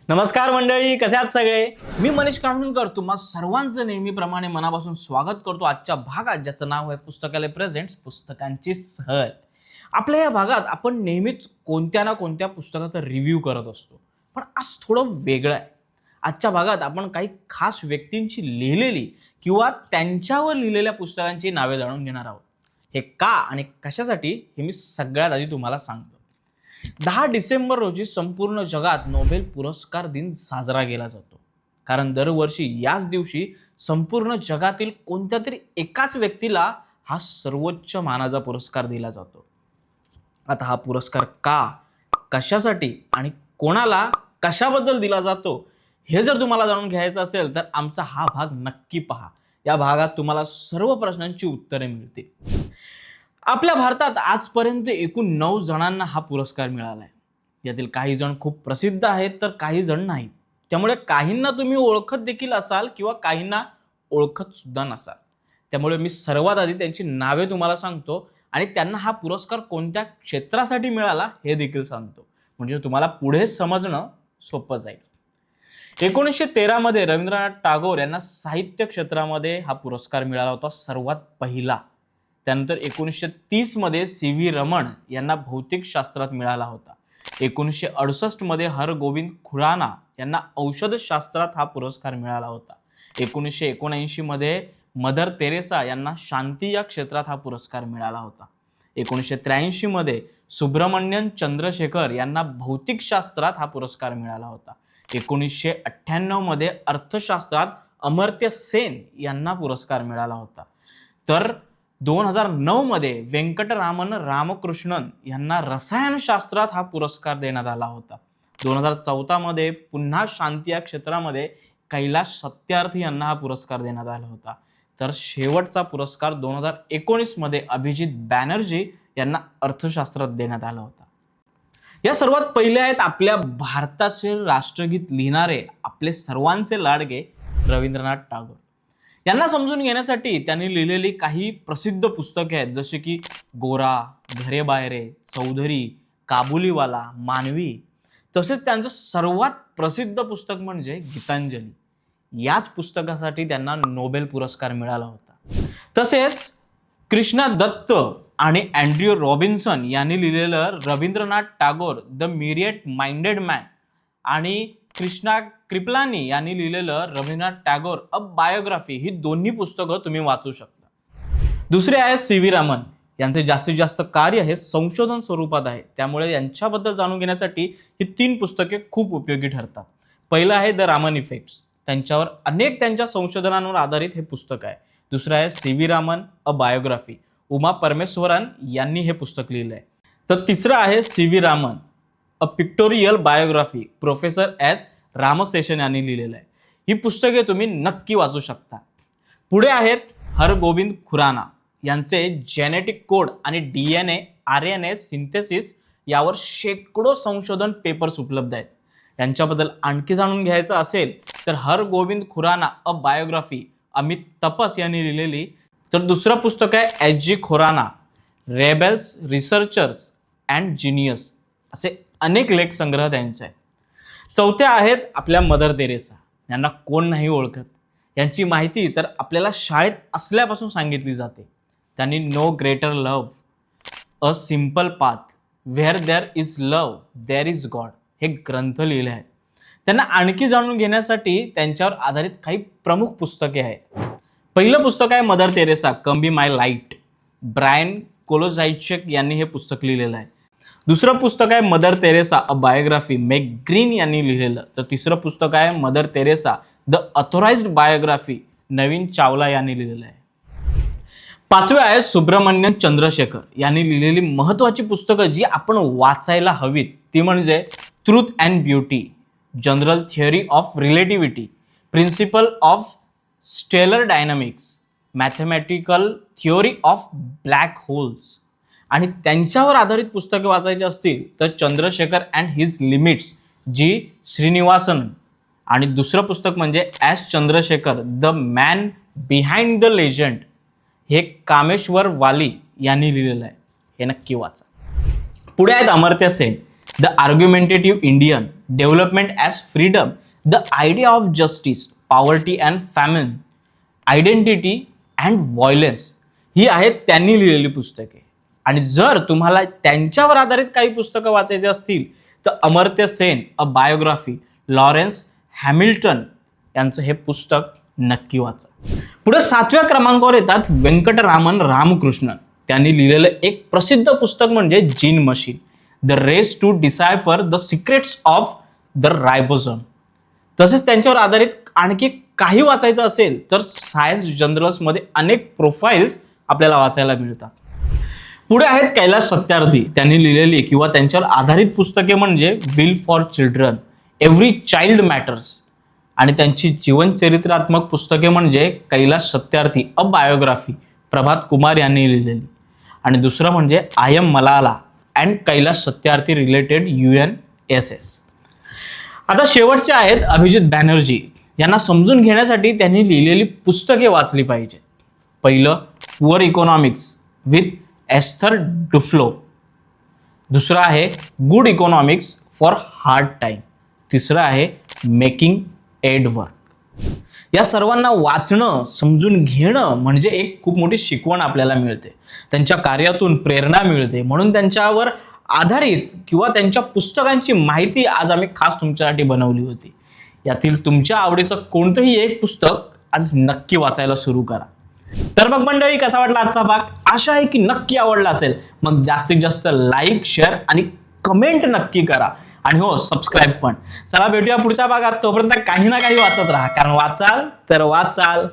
नमस्कार मंडळी, कसे आहात सगळे? मी मनीष कांडूनकर तुम्हा सर्वांचं नेहमीप्रमाणे मनापासून स्वागत करतो आजच्या भागात, ज्याचं नाव आहे पुस्तकालय प्रेझेंट्स, पुस्तकांची सहल. आपल्या या भागात आपण नेहमीच कोणत्या ना कोणत्या पुस्तकाचा रिव्ह्यू करत असतो, पण आज थोडं वेगळं आहे. आजच्या भागात आपण काही खास व्यक्तींची लिहिलेली किंवा त्यांच्यावर लिहिलेल्या पुस्तकांची नावे जाणून घेणार आहोत. हे का आणि कशासाठी हे मी सगळ्यात आधी तुम्हाला सांगतो. 10 डिसेंबर रोजी संपूर्ण जगात नोबेल पुरस्कार दिन साजरा केला जातो, कारण दरवर्षी याच दिवशी संपूर्ण जगातील कोणत्या तरी एकाच व्यक्तीला हा सर्वोच्च मानाचा पुरस्कार दिला जातो. आता हा पुरस्कार का, कशासाठी आणि कोणाला कशाबद्दल दिला जातो हे जर तुम्हाला जाणून घ्यायचं असेल तर आमचा हा भाग नक्की पहा. या भागात तुम्हाला सर्व प्रश्नांची उत्तरे मिळतील. आपल्या भारतात आजपर्यंत एकूण 9 जणांना हा पुरस्कार मिळाला आहे. यातील काही जण खूप प्रसिद्ध आहेत तर काही जण नाहीत. त्यामुळे काहींना तुम्ही ओळखत देखील असाल किंवा काहींना ओळखत सुद्धा नसाल. त्यामुळे मी सर्वात आधी त्यांची नावे तुम्हाला सांगतो आणि त्यांना हा पुरस्कार कोणत्या क्षेत्रासाठी मिळाला हे देखील सांगतो, म्हणजे तुम्हाला पुढे समजणं सोपं जाईल. 1913 मध्ये रवींद्रनाथ टागोर यांना साहित्य क्षेत्रामध्ये हा पुरस्कार मिळाला होता, सर्वात पहिला. त्यानंतर 1930 मध्ये सी.व्ही. रमण यांना भौतिक शास्त्रात मिळाला होता. 1968 मध्ये हरगोविंद खुराना यांना औषधशास्त्रात हा पुरस्कार मिळाला होता. 1979 मध्ये मदर तेरेसा यांना शांती या क्षेत्रात हा पुरस्कार मिळाला होता. 1983 मध्ये सुब्रमण्यन चंद्रशेखर यांना भौतिकशास्त्रात हा पुरस्कार मिळाला होता. 1998 मध्ये अर्थशास्त्रात अमर्त्य सेन यांना पुरस्कार मिळाला होता. तर 2009 मध्ये वेंकटरामन रामकृष्णन यांना रसायनशास्त्रात हा पुरस्कार देण्यात आला होता. 2014 मध्ये पुन्हा शांती या क्षेत्रामध्ये कैलाश सत्यार्थी यांना हा पुरस्कार देण्यात आला होता. तर शेवटचा पुरस्कार 2019 मध्ये अभिजित बॅनर्जी यांना अर्थशास्त्रात देण्यात आला होता. या सर्वात पहिले आहेत आपल्या भारताचे राष्ट्रगीत लिहिणारे आपले सर्वांचे लाडके रवींद्रनाथ टागोर. यांना समजून घेण्यासाठी त्यांनी लिहिलेली काही प्रसिद्ध पुस्तके आहेत, जसे की गोरा, घरे बाहेरे, चौधरी, काबुलीवाला, मानवी. तसेच त्यांचं सर्वात प्रसिद्ध पुस्तक म्हणजे गीतांजली. याच पुस्तकासाठी त्यांना नोबेल पुरस्कार मिळाला होता. तसेच कृष्णा दत्त आणि अँड्र्यू रॉबिन्सन यांनी लिहिलेलं Rabindranath Tagore the myriad minded man आणि कृष्णा कृपलानी यांनी लिहिलेलं रवींद्रनाथ टागोर अ बायोग्राफी ही दोन्ही पुस्तकं तुम्ही वाचू शकता. दुसरे आहेत सी.व्ही. रामन. यांचे जास्तीत जास्त कार्य हे संशोधन स्वरूपात आहे, त्यामुळे यांच्याबद्दल जाणून घेण्यासाठी ही 3 पुस्तके खूप उपयोगी ठरतात. पहिलं आहे द रामन इफेक्ट्स. त्यांच्यावर अनेक त्यांच्या संशोधनांवर आधारित हे पुस्तक आहे. दुसरं आहे C V. Raman a biography. Uma Parameswaran यांनी हे पुस्तक लिहिलं आहे. तर तिसरं आहे C V. Raman a pictorial biography. Professor S Ramaseshan यांनी लिहिलेलं आहे. ही पुस्तके तुम्ही नक्की वाचू शकता. पुढे आहेत हरगोविंद खुराना. यांचे जेनेटिक कोड आणि DNA RNA सिंथेसिस यावर शेकडो संशोधन पेपर्स उपलब्ध आहेत. यांच्याबद्दल आणखी जाणून घ्यायचं असेल तर हरगोविंद खुराना अ बायोग्राफी अमित तपस यांनी लिहिलेली. तर दुसरं पुस्तक आहे H.G. Khorana rebels, researchers and genius. असे अनेक लेख संग्रह त्यांचे आहेत. चौथ्या आहेत आपल्या मदर तेरेसा. यांना कोण नाही ओळखत. यांची माहिती तर आपल्याला शाळेत असल्यापासून सांगितली जाते. त्यांनी no greater love, a simple path, where there is love there is God हे ग्रंथ लिहिले आहेत. त्यांना आणखी जाणून घेण्यासाठी त्यांच्यावर आधारित काही प्रमुख पुस्तके आहेत. पहिलं पुस्तक आहे Mother Teresa come be my light. Brian Kolodiejchuk यांनी हे पुस्तक लिहिलेलं आहे. दुसरं पुस्तक आहे Mother Teresa a biography, Meg Greene यांनी लिहिलेलं. तर तिसरं पुस्तक आहे Mother Teresa the authorised biography, Navin Chawla यांनी लिहिलेलं आहे. पाचवे आहे सुब्रमण्यन चंद्रशेखर यांनी लिहिलेली महत्त्वाची पुस्तकं जी आपण वाचायला हवीत, ती म्हणजे truth and beauty, general theory of relativity, principle of stellar dynamics, mathematical theory of black holes. आणि त्यांच्यावर आधारित पुस्तके वाचायची असतील तर Chandrasekhar and his limits G Srinivasan. आणि दुसरं पुस्तक म्हणजे S Chandrasekhar the man behind the legend हे कामेश्वर वाली यांनी लिहिलेलं आहे. हे नक्की वाचा. पुढे आहेत Amartya Sen. The argumentative Indian, development as freedom, the idea of justice, poverty and famine, identity and violence ही आहेत त्यांनी लिहिलेली पुस्तके. आणि जर तुम्हाला त्यांच्यावर आधारित काही पुस्तकं वाचायची असतील तर अमर्त्य सेन, अ बायोग्राफी, लॉरेन्स हॅमिल्टन यांचं हे पुस्तक नक्की वाचा. पुढे 7व्या क्रमांकावर येतात व्यंकटरामन रामकृष्णन. त्यांनी लिहिलेलं एक प्रसिद्ध पुस्तक म्हणजे gene machine, the race to decipher the secrets of the ribosome. तसेच त्यांच्यावर आधारित आणखी काही वाचायचं असेल तर सायन्स जर्नल्समध्ये अनेक प्रोफाईल्स आपल्याला वाचायला मिळतात. पुढे आहेत कैलास सत्यार्थी. त्यांनी लिहिलेली किंवा त्यांच्यावर आधारित पुस्तके म्हणजे bill for children, every child matters. आणि त्यांची जीवनचरित्रात्मक पुस्तके म्हणजे कैलास सत्यार्थी, अ बायोग्राफी, प्रभात कुमार यांनी लिहिलेली. आणि दुसरं म्हणजे I am Malala and Kailash Satyarthi related UNSS. आता शेवटचे आहेत अभिजित बॅनर्जी. यांना समजून घेण्यासाठी त्यांनी लिहिलेली पुस्तके वाचली पाहिजेत. पहिलं poor economics with Esther Duflo. दुसरं आहे good economics for hard time. तिसरं आहे मेकिंग एड वर्क. या सर्वांना वाचणं, समजून घेणं म्हणजे एक खूप मोठी शिकवण आपल्याला मिळते. त्यांच्या कार्यातून प्रेरणा मिळते. म्हणून त्यांच्यावर आधारित किंवा त्यांच्या पुस्तकांची माहिती आज आम्ही खास तुमच्यासाठी बनवली होती. यातील तुमच्या आवडीचं कोणतंही एक पुस्तक आज नक्की वाचायला सुरू करा. तर मग मंडळी, कसा वाटला आजचा भाग? आशा आहे की नक्की आवडला असेल. मग जास्तीत जास्त लाईक, शेअर आणि कमेंट नक्की करा. आणि हो, सबस्क्राईब पण. चला भेटूया पुढच्या भागात. तोपर्यंत काही ना काही वाचत राहा, कारण वाचाल तर वाचाल.